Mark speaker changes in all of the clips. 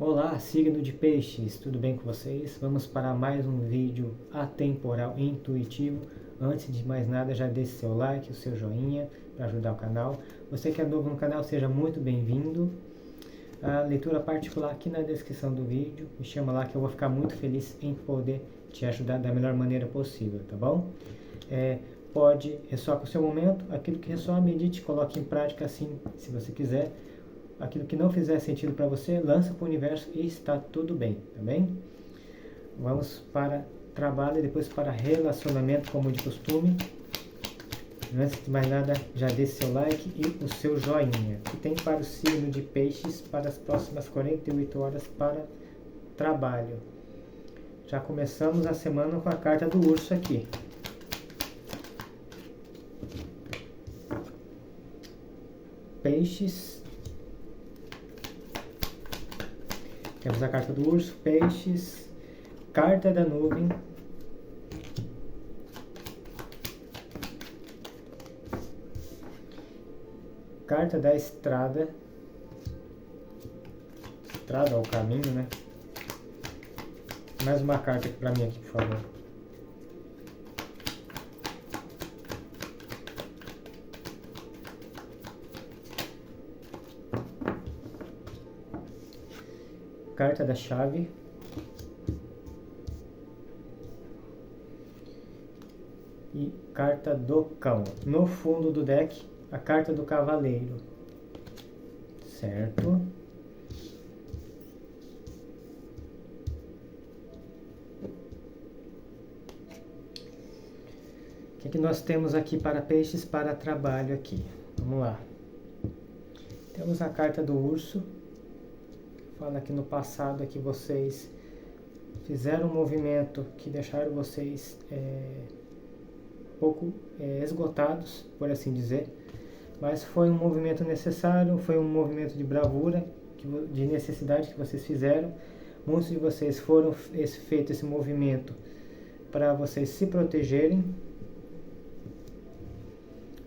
Speaker 1: Olá, signo de peixes, tudo bem com vocês? Vamos para mais um vídeo atemporal e intuitivo. Antes de mais nada, já deixe seu like, o seu joinha para ajudar o canal. Você que é novo no canal, seja muito bem-vindo. A leitura particular aqui na descrição do vídeo. Me chama lá que eu vou ficar muito feliz em poder te ajudar da melhor maneira possível, tá bom? Pode ressoar com o seu momento, aquilo que ressoar, medite, coloque em prática assim, se você quiser. Aquilo que não fizer sentido para você, lança para o universo e está tudo bem, tá bem? Vamos para trabalho e depois para relacionamento, como de costume. Antes de mais nada, já deixe seu like e o seu joinha. Que tem para o signo de peixes para as próximas 48 horas para trabalho. Já começamos a semana com a carta do urso aqui. Peixes. Temos a carta do urso, peixes, carta da nuvem, carta da estrada, estrada ou caminho, né? Mais uma carta para mim aqui, por favor. Carta da chave. E carta do cão. No fundo do deck, a carta do cavaleiro. Certo? O que nós temos aqui para peixes para trabalho aqui? Vamos lá. Temos a carta do urso. Fala que no passado que vocês fizeram um movimento que deixaram vocês pouco esgotados, por assim dizer, mas foi um movimento necessário, foi um movimento de bravura, de necessidade que vocês fizeram. Muitos de vocês foram feito esse movimento para vocês se protegerem,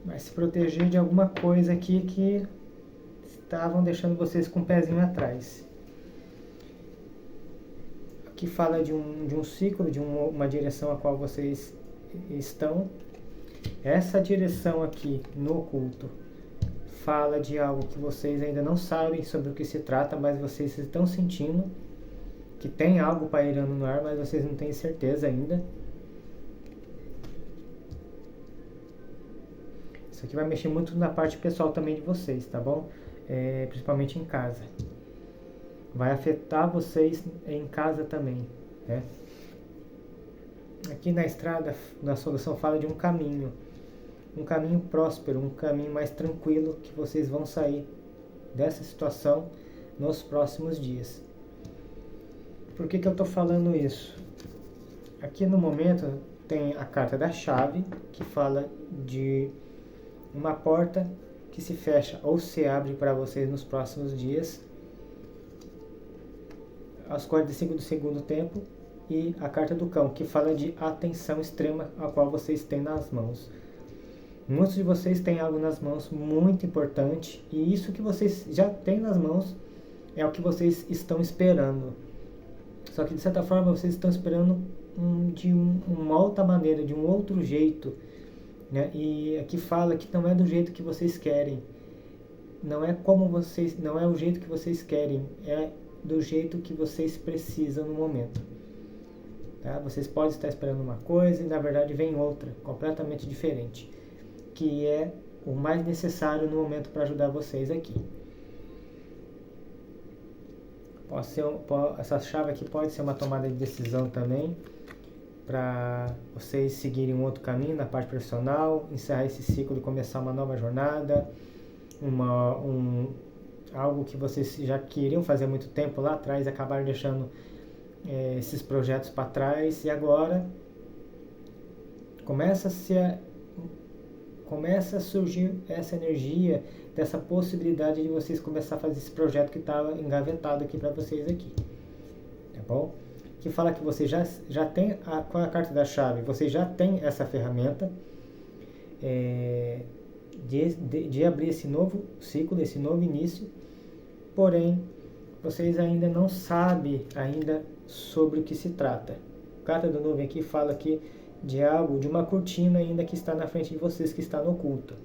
Speaker 1: mas se proteger de alguma coisa aqui que estavam deixando vocês com o pezinho atrás. Que fala de um ciclo, de uma direção a qual vocês estão. Essa direção aqui no oculto fala de algo que vocês ainda não sabem sobre o que se trata, mas vocês estão sentindo que tem algo pairando no ar, mas vocês não têm certeza ainda. Isso aqui vai mexer muito na parte pessoal também de vocês, tá bom? Principalmente em casa. Vai afetar vocês em casa também, né? Aqui na estrada, na solução fala de um caminho próspero, um caminho mais tranquilo, que vocês vão sair dessa situação nos próximos dias. Por que eu estou falando isso? Aqui no momento tem a carta da chave, que fala de uma porta que se fecha ou se abre para vocês nos próximos dias, aos 45 do segundo tempo, e a carta do cão, que fala de atenção extrema a qual vocês têm nas mãos. Muitos de vocês têm algo nas mãos muito importante, e isso que vocês já têm nas mãos é o que vocês estão esperando. Só que de certa forma vocês estão esperando de uma outra maneira, de um outro jeito, né? E aqui fala que não é do jeito que vocês querem, não é o jeito que vocês querem, é do jeito que vocês precisam no momento. Tá? Vocês podem estar esperando uma coisa e na verdade vem outra, completamente diferente, que é o mais necessário no momento para ajudar vocês aqui. Essa chave aqui pode ser uma tomada de decisão também, para vocês seguirem um outro caminho na parte profissional, encerrar esse ciclo e começar uma nova jornada, algo que vocês já queriam fazer há muito tempo lá atrás, acabaram deixando esses projetos para trás, e agora começa a surgir essa energia, dessa possibilidade de vocês começar a fazer esse projeto que estava engavetado aqui para vocês aqui, tá bom? Que fala que você já tem, com a carta da chave, você já tem essa ferramenta de abrir esse novo ciclo, esse novo início, porém vocês ainda não sabem ainda sobre o que se trata. A carta da nuvem aqui fala aqui de algo, de uma cortina ainda que está na frente de vocês, que está no oculto.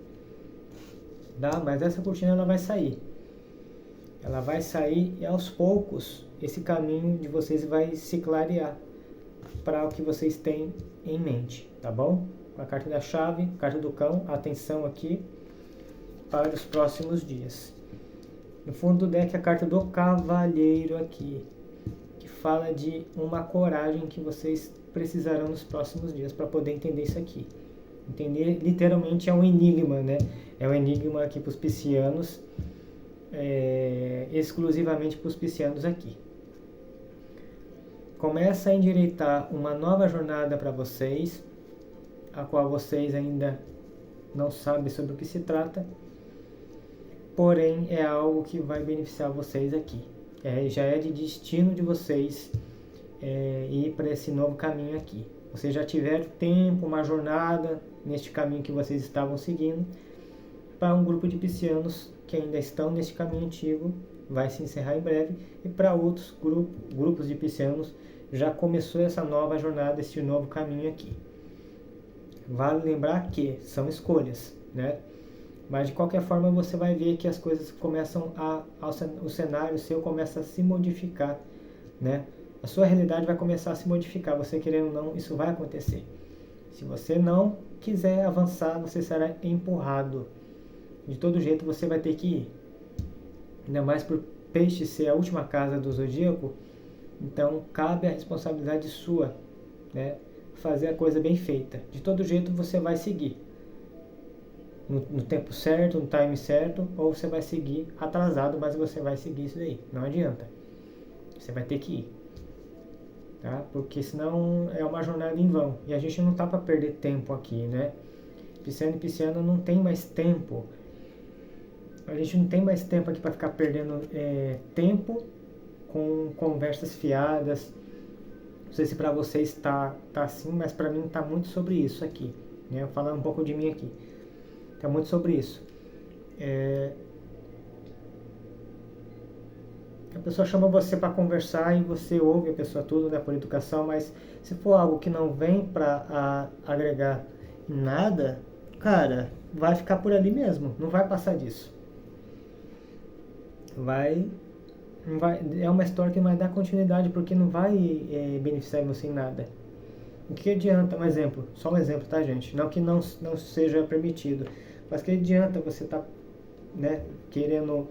Speaker 1: Tá? Mas essa cortina ela vai sair. Ela vai sair e aos poucos esse caminho de vocês vai se clarear para o que vocês têm em mente, tá bom? A carta da chave, carta do cão, atenção aqui para os próximos dias. No fundo do deck a carta do cavaleiro aqui, que fala de uma coragem que vocês precisarão nos próximos dias para poder entender isso aqui. Entender literalmente é um enigma, né? É um enigma aqui para os piscianos, exclusivamente para os piscianos aqui. Começa a endireitar uma nova jornada para vocês, a qual vocês ainda não sabem sobre o que se trata, porém é algo que vai beneficiar vocês aqui. Já é de destino de vocês ir para esse novo caminho aqui. Vocês já tiveram tempo, uma jornada neste caminho que vocês estavam seguindo. Para um grupo de piscianos que ainda estão neste caminho antigo, vai se encerrar em breve. E para outros grupos de piscianos, já começou essa nova jornada, este novo caminho aqui. Vale lembrar que são escolhas, né? Mas de qualquer forma você vai ver que as coisas começam o cenário seu começa a se modificar, né? A sua realidade vai começar a se modificar, você querendo ou não, isso vai acontecer. Se você não quiser avançar, você será empurrado. De todo jeito você vai ter que ir. Ainda mais por Peixe ser a última casa do zodíaco, então cabe a responsabilidade sua, né? Fazer a coisa bem feita. De todo jeito você vai seguir. No tempo certo, no time certo, ou você vai seguir atrasado, mas você vai seguir isso daí. Não adianta. Você vai ter que ir. Tá? Porque senão é uma jornada em vão. E a gente não tá para perder tempo aqui, né? Pisciano e pisciana não tem mais tempo. A gente não tem mais tempo aqui para ficar perdendo tempo com conversas fiadas. Não sei se para vocês tá assim, mas para mim tá muito sobre isso aqui, né? Falando um pouco de mim aqui. Tá muito sobre isso. A pessoa chama você para conversar e você ouve a pessoa tudo, né, por educação, mas se for algo que não vem para agregar nada, cara, vai ficar por ali mesmo, não vai passar disso. É uma história que vai dar continuidade, porque não vai beneficiar você em nada. O que adianta, só um exemplo, tá, gente? Não que não seja permitido, mas que adianta você tá, né, querendo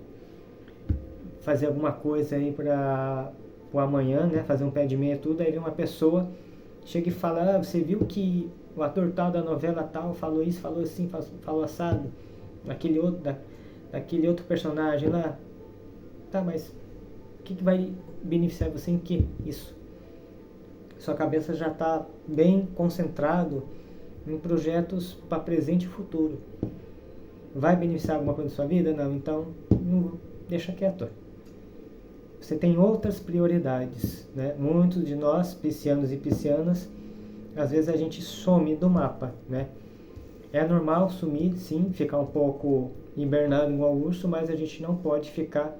Speaker 1: fazer alguma coisa aí para o amanhã, né, fazer um pé de meia tudo, aí vem uma pessoa, chega e fala, você viu que o ator tal da novela tal falou isso, falou assim, falou assado, daquele outro personagem lá. Tá, mas o que vai beneficiar você em que isso? Sua cabeça já está bem concentrado em projetos para presente e futuro. Vai beneficiar alguma coisa na sua vida? Não, então não, deixa quieto. Você tem outras prioridades, né? Muitos de nós, piscianos e piscianas, às vezes a gente some do mapa, né? É normal sumir, sim, ficar um pouco hibernado igual urso, mas a gente não pode ficar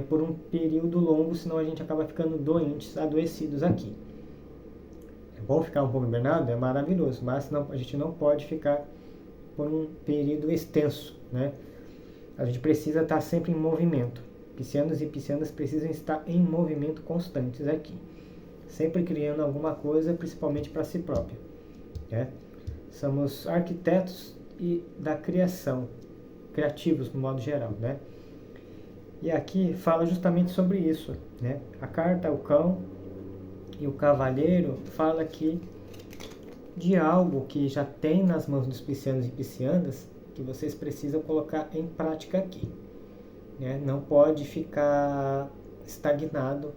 Speaker 1: por um período longo, senão a gente acaba ficando doentes, adoecidos aqui. É bom ficar um pouco hibernado? É maravilhoso, mas a gente não pode ficar por um período extenso, né? A gente precisa estar sempre em movimento. Piscianos e piscianas precisam estar em movimento constantes aqui, sempre criando alguma coisa, principalmente para si próprio, né? Somos arquitetos da criação, criativos no modo geral, né? E aqui fala justamente sobre isso, né? A carta, o cão e o cavaleiro fala aqui de algo que já tem nas mãos dos piscianos e piscianas, que vocês precisam colocar em prática aqui, né? Não pode ficar estagnada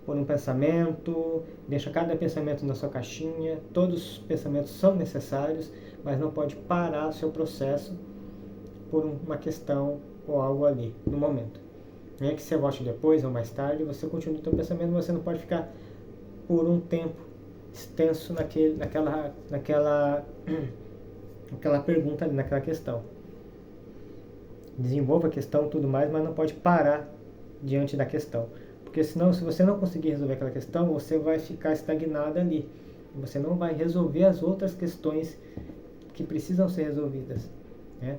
Speaker 1: por um pensamento. Deixa cada pensamento na sua caixinha. Todos os pensamentos são necessários, mas não pode parar o seu processo por uma questão ou algo ali, no momento. Não é que você volte depois ou mais tarde, você continua o seu pensamento, você não pode ficar por um tempo extenso naquela pergunta ali, naquela questão. desenvolva a questão, tudo mais, mas não pode parar diante da questão. Porque senão, se você não conseguir resolver aquela questão, você vai ficar estagnado ali. Você não vai resolver as outras questões que precisam ser resolvidas, né?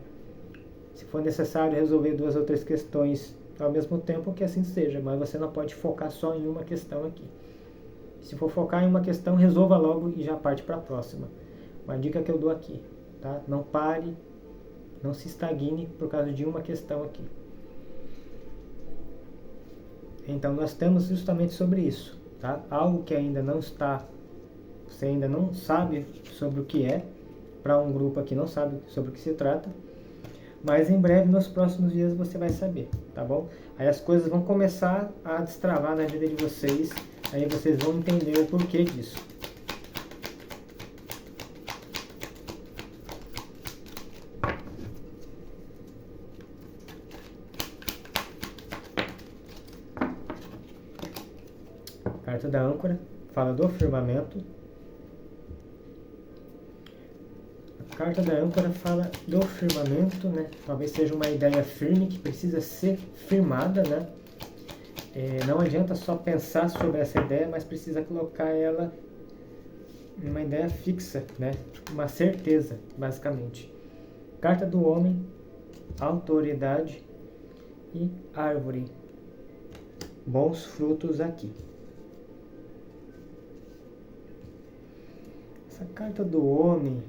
Speaker 1: Se for necessário resolver 2 ou 3 questões ao mesmo tempo, que assim seja, mas você não pode focar só em uma questão aqui. Se for focar em uma questão, resolva logo e já parte para a próxima. Uma dica que eu dou aqui, tá? Não pare, não se estagne por causa de uma questão aqui. Então nós temos justamente sobre isso, tá? Algo que ainda não está, você ainda não sabe sobre o que é, para um grupo aqui não sabe sobre o que se trata, mas em breve, nos próximos dias, você vai saber, tá bom? Aí as coisas vão começar a destravar na vida de vocês, aí vocês vão entender o porquê disso. Carta da âncora, fala do firmamento. A carta da âncora fala do firmamento, né? Talvez seja uma ideia firme que precisa ser firmada, né? Não adianta só pensar sobre essa ideia, mas precisa colocar ela em uma ideia fixa, né? Uma certeza, basicamente. Carta do homem, autoridade e árvore. Bons frutos aqui. Essa carta do homem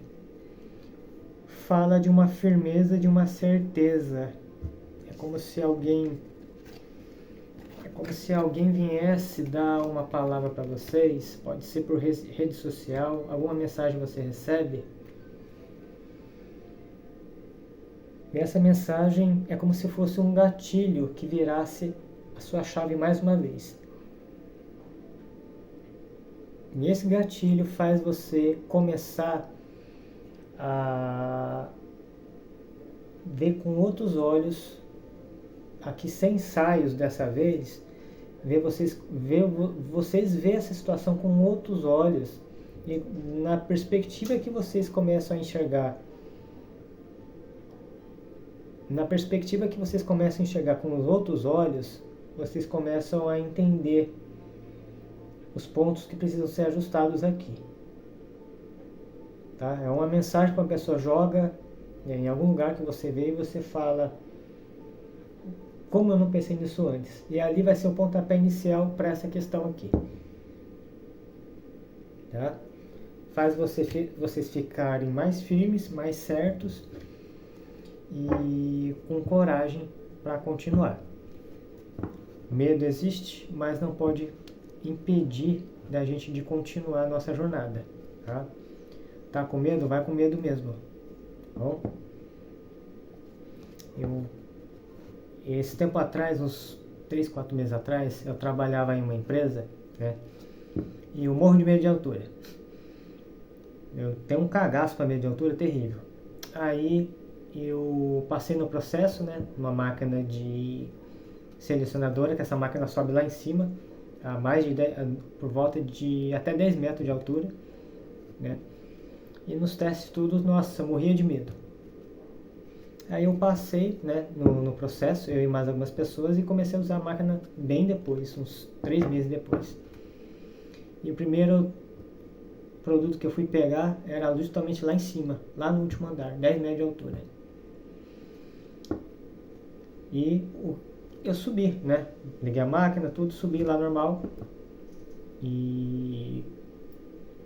Speaker 1: fala de uma firmeza, de uma certeza. É como se alguém viesse dar uma palavra para vocês, pode ser por rede social, alguma mensagem você recebe. E essa mensagem é como se fosse um gatilho que virasse a sua chave mais uma vez. E esse gatilho faz você começar a ver com outros olhos, aqui sem ensaios dessa vez, ver essa situação com outros olhos, e na perspectiva que vocês começam a enxergar, com os outros olhos, vocês começam a entender os pontos que precisam ser ajustados aqui. Tá? É uma mensagem que uma pessoa joga em algum lugar que você vê e você fala: como eu não pensei nisso antes? E ali vai ser o pontapé inicial para essa questão aqui. Tá? Faz vocês ficarem mais firmes, mais certos e com coragem para continuar. Medo existe, mas não pode impedir da gente de continuar a nossa jornada. Tá com medo? Vai com medo mesmo. Tá bom? Esse tempo atrás, uns 3, 4 meses atrás, eu trabalhava em uma empresa, né? E eu morro de medo de altura. Eu tenho um cagaço para medo de altura terrível. Aí eu passei no processo, né? Uma máquina de selecionadora, que essa máquina sobe lá em cima, a mais de 10, por volta de até 10 metros de altura, né? E nos testes todos, nossa, eu morria de medo. Aí eu passei, né, no processo, eu e mais algumas pessoas, e comecei a usar a máquina bem depois, uns 3 meses depois. E o primeiro produto que eu fui pegar era justamente lá em cima, lá no último andar, 10 metros de altura. E eu subi, né, liguei a máquina, tudo, subi lá normal. E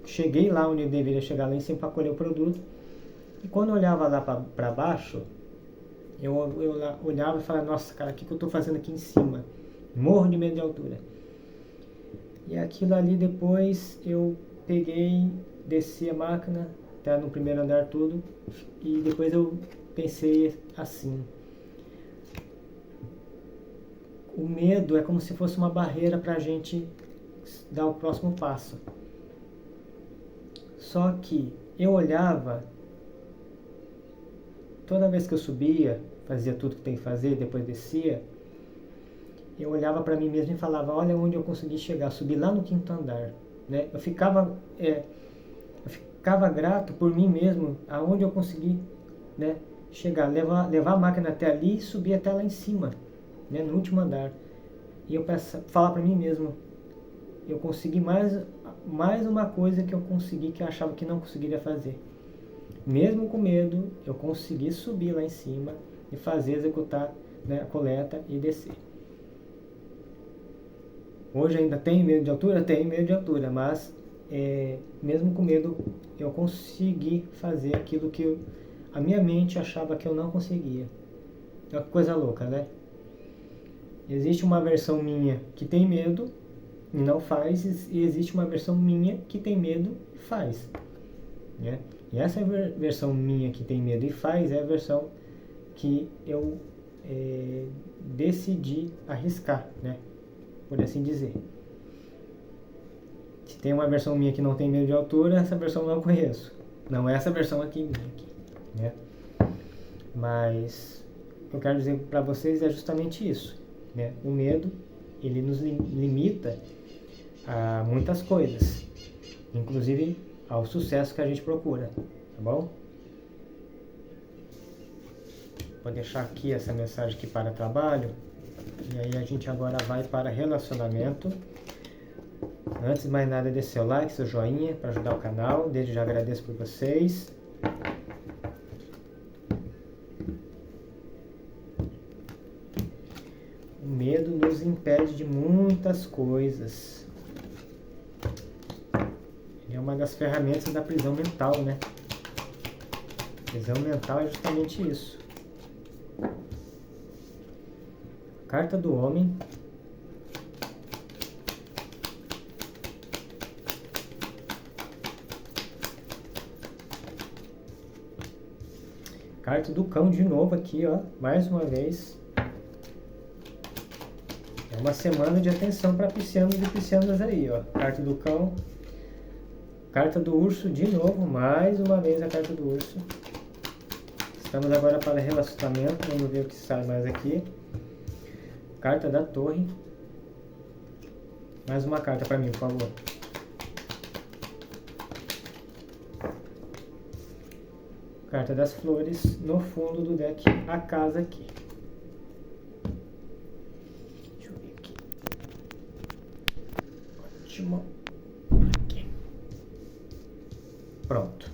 Speaker 1: cheguei lá onde eu deveria chegar, lá em cima, para colher o produto. E quando eu olhava lá para baixo, eu olhava e falava: nossa, cara, o que eu estou fazendo aqui em cima? Morro de medo de altura. E aquilo ali, depois eu peguei, desci a máquina, até no primeiro andar tudo, e depois eu pensei assim: o medo é como se fosse uma barreira para a gente dar o próximo passo. Só que eu olhava, toda vez que eu subia, fazia tudo que tem que fazer, depois descia, eu olhava para mim mesmo e falava: olha onde eu consegui chegar, subi lá no 5º andar, né? Eu ficava grato por mim mesmo, aonde eu consegui, né, chegar, levar a máquina até ali e subir até lá em cima, né, no último andar. E eu falar para mim mesmo, eu consegui mais uma coisa que eu consegui que eu achava que não conseguiria fazer. Mesmo com medo, eu consegui subir lá em cima e executar, né, a coleta e descer. Hoje ainda tenho medo de altura? Tenho medo de altura, mas mesmo com medo eu consegui fazer aquilo que a minha mente achava que eu não conseguia. É uma coisa louca, né? Existe uma versão minha que tem medo e não faz, e existe uma versão minha que tem medo e faz, né? E essa versão minha que tem medo e faz é a versão que eu decidi arriscar, né? Por assim dizer. Se tem uma versão minha que não tem medo de altura, essa versão eu não conheço. Não é essa versão aqui minha, né? Mas o que eu quero dizer para vocês é justamente isso, né? O medo, ele nos limita a muitas coisas, inclusive ao sucesso que a gente procura, tá bom? Vou deixar aqui essa mensagem aqui para trabalho, e aí a gente agora vai para relacionamento. Antes de mais nada, deixe seu like, seu joinha para ajudar o canal. Desde já agradeço por vocês. O medo nos impede de muitas coisas. Ele é uma das ferramentas da prisão mental, né? A prisão mental é justamente isso. Carta do homem. Carta do cão de novo aqui, ó, mais uma vez. É uma semana de atenção para piscianos e piscianas aí, ó. Carta do cão. Carta do urso de novo, mais uma vez a carta do urso. Estamos agora para relacionamento, vamos ver o que sai mais aqui. Carta da torre. Mais uma carta para mim, por favor. Carta das flores. No fundo do deck, a casa aqui. Deixa eu ver aqui. Ótimo. Aqui. Pronto.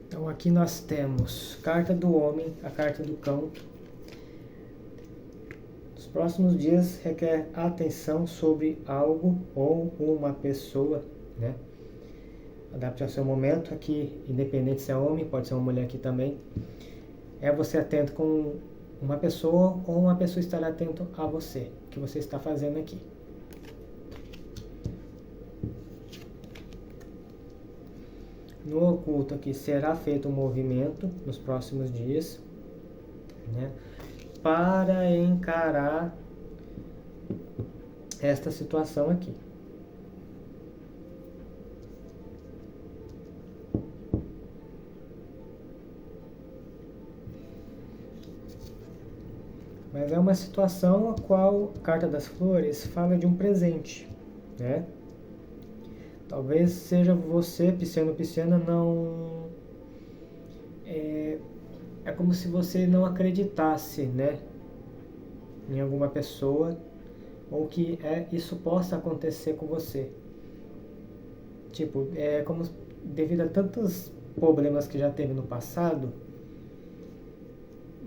Speaker 1: Então aqui nós temos carta do homem, a carta do cão. Os próximos dias requer atenção sobre algo ou uma pessoa, né? Adapte ao seu momento. Aqui, independente se é homem, pode ser uma mulher aqui também. É você atento com uma pessoa ou uma pessoa estar atento a você, o que você está fazendo aqui. No oculto aqui será feito um movimento nos próximos dias, né, para encarar esta situação aqui. Mas é uma situação a qual a Carta das Flores fala de um presente, né? Talvez seja você, pisciano ou pisciana, não... É como se você não acreditasse, né, em alguma pessoa, ou que isso possa acontecer com você. Tipo, como devido a tantos problemas que já teve no passado,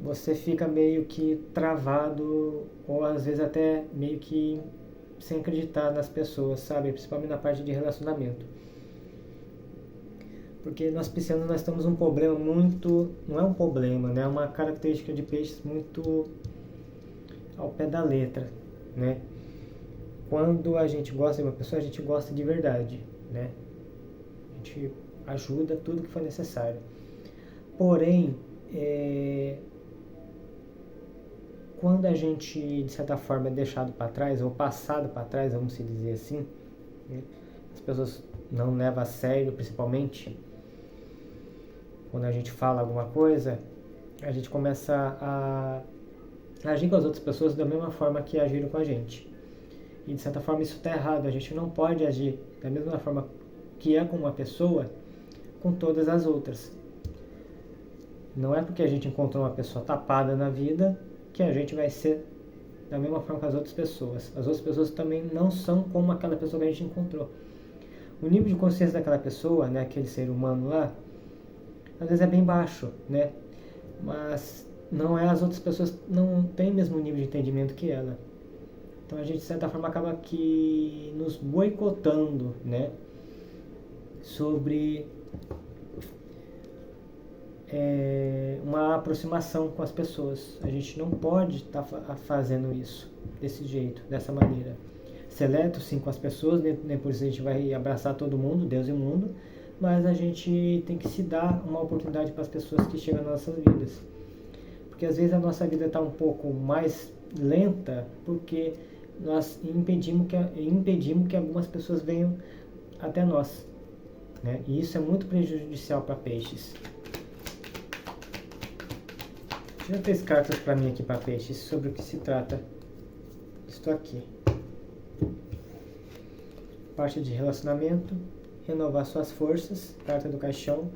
Speaker 1: você fica meio que travado, ou às vezes até meio que sem acreditar nas pessoas, sabe? Principalmente na parte de relacionamento. Porque nós piscianos, nós temos um problema muito... Não é um problema, né? É uma característica de peixes muito ao pé da letra, né? Quando a gente gosta de uma pessoa, a gente gosta de verdade, né? A gente ajuda tudo que for necessário. Porém, quando a gente, de certa forma, é deixado para trás, ou passado para trás, vamos se dizer assim, né? As pessoas não levam a sério, principalmente quando a gente fala alguma coisa, a gente começa a agir com as outras pessoas da mesma forma que agiram com a gente. E de certa forma isso está errado, a gente não pode agir da mesma forma que é com uma pessoa com todas as outras. Não é porque a gente encontrou uma pessoa tapada na vida que a gente vai ser da mesma forma que as outras pessoas. As outras pessoas também não são como aquela pessoa que a gente encontrou. O nível de consciência daquela pessoa, né, aquele ser humano lá, às vezes é bem baixo, né? Mas não é, as outras pessoas não têm o mesmo nível de entendimento que ela. Então a gente, de certa forma, acaba que nos boicotando, né? Sobre uma aproximação com as pessoas. A gente não pode estar fazendo isso desse jeito, dessa maneira. Seleto sim com as pessoas, nem por isso a gente vai abraçar todo mundo, Deus e o mundo, mas a gente tem que se dar uma oportunidade para as pessoas que chegam nas nossas vidas. Porque às vezes a nossa vida está um pouco mais lenta porque nós impedimos que algumas pessoas venham até nós, né? E isso é muito prejudicial para peixes. Tira 3 cartas para mim aqui para peixes, sobre o que se trata isto aqui. Parte de relacionamento, renovar suas forças, carta do caixão,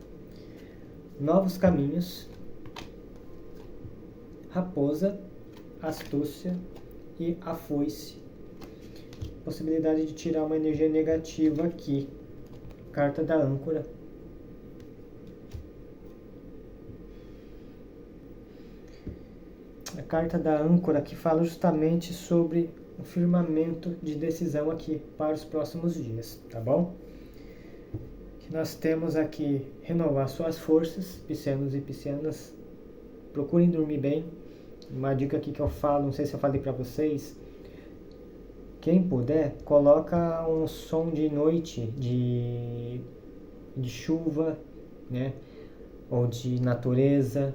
Speaker 1: novos caminhos, raposa, astúcia e a foice. Possibilidade de tirar uma energia negativa aqui, carta da âncora. A carta da âncora que fala justamente sobre o firmamento de decisão aqui para os próximos dias, tá bom? Que nós temos aqui renovar suas forças, piscianos e piscianas, procurem dormir bem. Uma dica aqui que eu falo, não sei se eu falei para vocês, quem puder, coloca um som de noite, de chuva, né? Ou de natureza.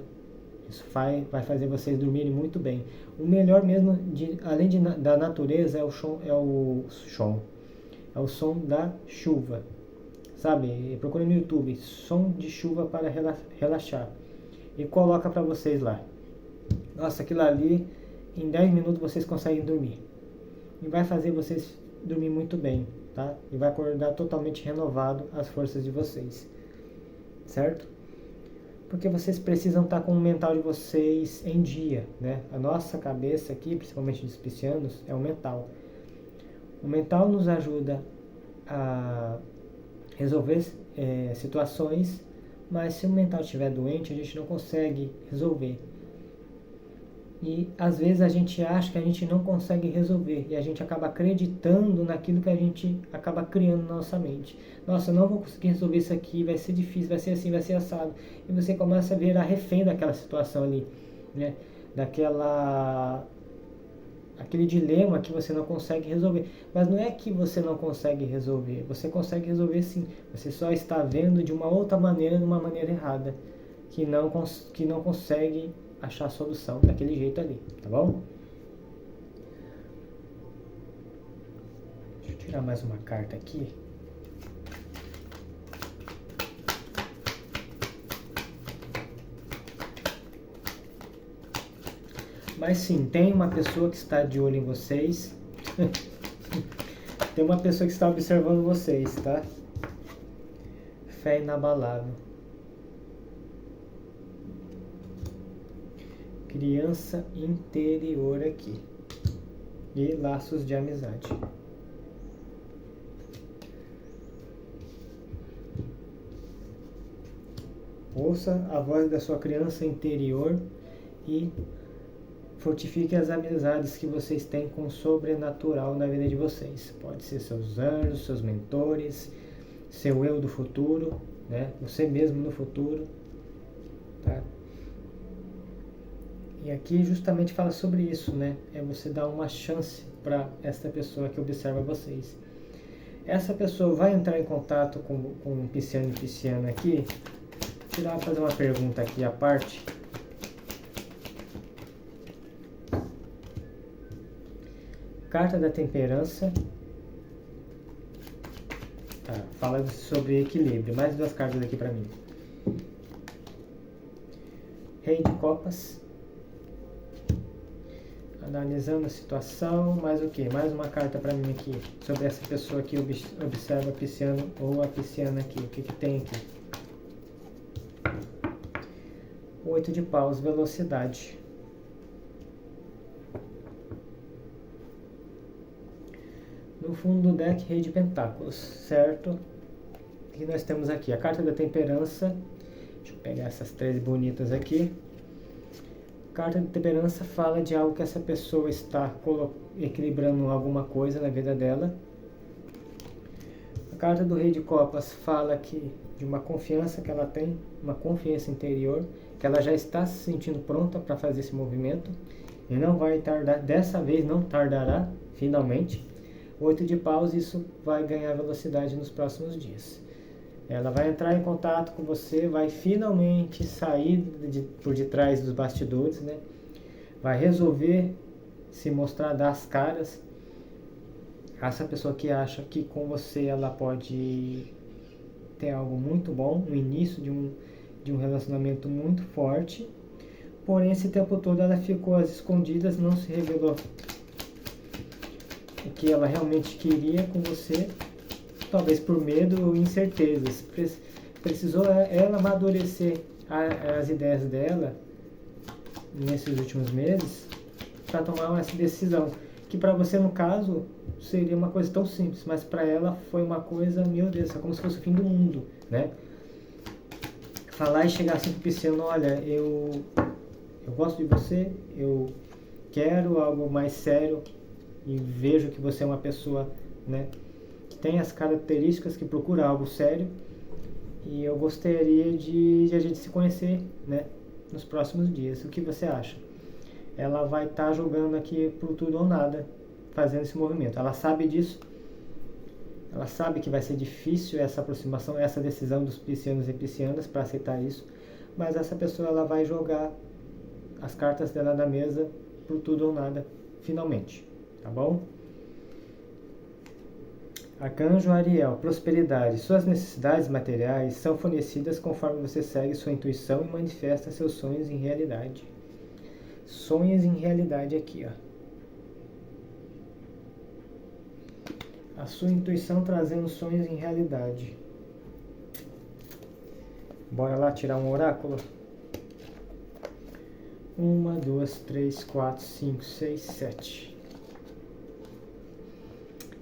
Speaker 1: Isso vai fazer vocês dormirem muito bem. O melhor mesmo, além da natureza, é o som da chuva. Sabe? Procure no YouTube, som de chuva para relaxar. E coloca para vocês lá. Nossa, aquilo ali, em 10 minutos vocês conseguem dormir. E vai fazer vocês dormir muito bem, tá? E vai acordar totalmente renovado as forças de vocês. Certo? Porque vocês precisam estar com o mental de vocês em dia, né? A nossa cabeça aqui, principalmente dos piscianos, é o mental. O mental nos ajuda a resolver situações, mas se o mental estiver doente, a gente não consegue resolver. E às vezes a gente acha que a gente não consegue resolver e a gente acaba acreditando naquilo que a gente acaba criando na nossa mente. Nossa, eu não vou conseguir resolver isso aqui, vai ser difícil, vai ser assim, vai ser assado. E você começa a virar refém daquela situação ali, né? Aquele dilema que você não consegue resolver. Mas não é que você não consegue resolver, você consegue resolver sim. Você só está vendo de uma outra maneira, de uma maneira errada, que não consegue achar a solução daquele jeito ali, tá bom? Deixa eu tirar mais uma carta aqui. Mas sim, tem uma pessoa que está de olho em vocês. Tem uma pessoa que está observando vocês, tá? Fé inabalável. Criança interior aqui. E laços de amizade. Ouça a voz da sua criança interior e fortifique as amizades que vocês têm com o sobrenatural na vida de vocês. Pode ser seus anjos, seus mentores, seu eu do futuro, né? Você mesmo no futuro, tá? E aqui justamente fala sobre isso, né? É você dar uma chance para essa pessoa que observa vocês. Essa pessoa vai entrar em contato com um pisciano e pisciana aqui. Vou fazer uma pergunta aqui à parte. Carta da temperança. Tá, fala sobre equilíbrio. Mais 2 cartas aqui para mim. Rei de copas. Analisando a situação, mais o que? Mais uma carta para mim aqui, sobre essa pessoa que observa a pisciano ou a pisciana aqui. O que tem aqui? 8 de paus, velocidade. No fundo do deck, Rei de Pentáculos, certo? O que nós temos aqui? A carta da temperança. Deixa eu pegar essas 3 bonitas aqui. A carta da temperança fala de algo que essa pessoa está equilibrando alguma coisa na vida dela. A carta do Rei de Copas fala aqui de uma confiança que ela tem, uma confiança interior, que ela já está se sentindo pronta para fazer esse movimento. E não vai tardar, dessa vez não tardará, finalmente. 8 de paus, isso vai ganhar velocidade nos próximos dias. Ela vai entrar em contato com você, vai finalmente sair por detrás dos bastidores, né? Vai resolver se mostrar, dar as caras. Essa pessoa que acha que com você ela pode ter algo muito bom, o início de um relacionamento muito forte. Porém, esse tempo todo ela ficou às escondidas, não se revelou o que ela realmente queria com você, talvez por medo ou incertezas. Precisou ela amadurecer as ideias dela nesses últimos meses para tomar essa decisão, que para você no caso seria uma coisa tão simples, mas para ela foi uma coisa, meu Deus, é como se fosse o fim do mundo, né? Falar e chegar assim pro pisciano: olha, eu gosto de você, eu quero algo mais sério e vejo que você é uma pessoa, né, que tem as características, que procura algo sério, e eu gostaria de a gente se conhecer, né, nos próximos dias. O que você acha? Ela vai estar jogando aqui pro tudo ou nada, fazendo esse movimento. Ela sabe disso, ela sabe que vai ser difícil essa aproximação, essa decisão dos piscianos e piscianas para aceitar isso, mas essa pessoa ela vai jogar as cartas dela na mesa pro tudo ou nada, finalmente. Tá bom? Arcanjo Ariel, prosperidade. Suas necessidades materiais são fornecidas conforme você segue sua intuição e manifesta seus sonhos em realidade. Sonhos em realidade aqui, ó. A sua intuição trazendo sonhos em realidade. Bora lá tirar um oráculo? 1, 2, 3, 4, 5, 6, 7.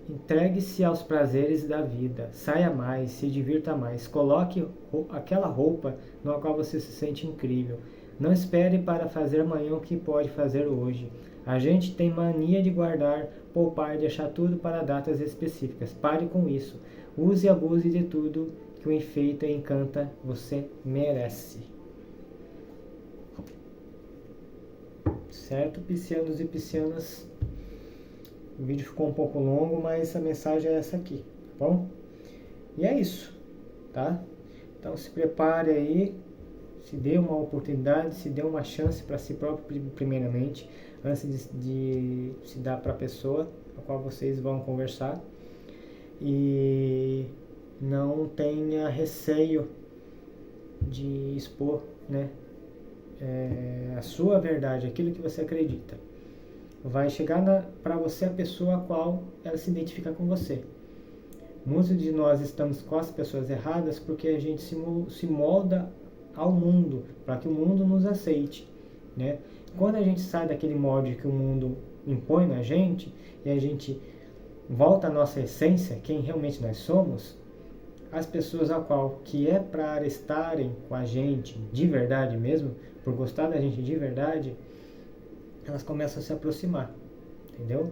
Speaker 1: Entregue-se aos prazeres da vida, saia mais, se divirta mais, coloque aquela roupa na qual você se sente incrível. Não espere para fazer amanhã o que pode fazer hoje. A gente tem mania de guardar, poupar e deixar tudo para datas específicas. Pare com isso. Use e abuse de tudo que o enfeita e encanta, você merece. Certo, piscianos e piscianas? O vídeo ficou um pouco longo, mas a mensagem é essa aqui, tá bom? E é isso, tá? Então se prepare aí, se dê uma oportunidade, se dê uma chance para si próprio primeiramente, antes de se dar para a pessoa com a qual vocês vão conversar. E não tenha receio de expor, né, a sua verdade, aquilo que você acredita. Vai chegar para você a pessoa a qual ela se identifica com você. Muitos de nós estamos com as pessoas erradas porque a gente se molda ao mundo, para que o mundo nos aceite, né? Quando a gente sai daquele molde que o mundo impõe na gente, e a gente volta à nossa essência, quem realmente nós somos, as pessoas a qual que é para estarem com a gente de verdade mesmo, por gostar da gente de verdade, elas começam a se aproximar, entendeu?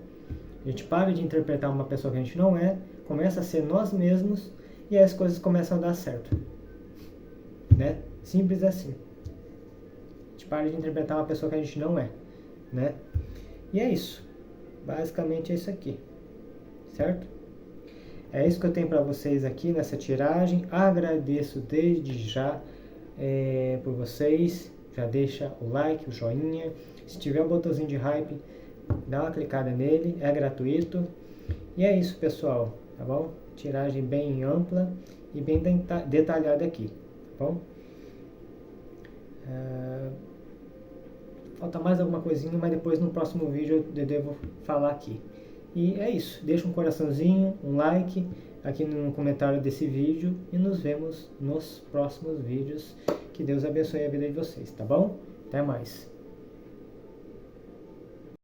Speaker 1: A gente para de interpretar uma pessoa que a gente não é, começa a ser nós mesmos e aí as coisas começam a dar certo, né? Simples assim. A gente para de interpretar uma pessoa que a gente não é, né? E é isso. Basicamente é isso aqui, certo? É isso que eu tenho para vocês aqui nessa tiragem. Agradeço desde já por vocês. Já deixa o like, o joinha. Se tiver um botãozinho de hype, dá uma clicada nele, é gratuito. E é isso, pessoal, tá bom? Tiragem bem ampla e bem detalhada aqui, tá bom? falta mais alguma coisinha, mas depois no próximo vídeo eu devo falar aqui. E é isso, deixa um coraçãozinho, um like aqui no comentário desse vídeo e nos vemos nos próximos vídeos. Que Deus abençoe a vida de vocês, tá bom? Até mais!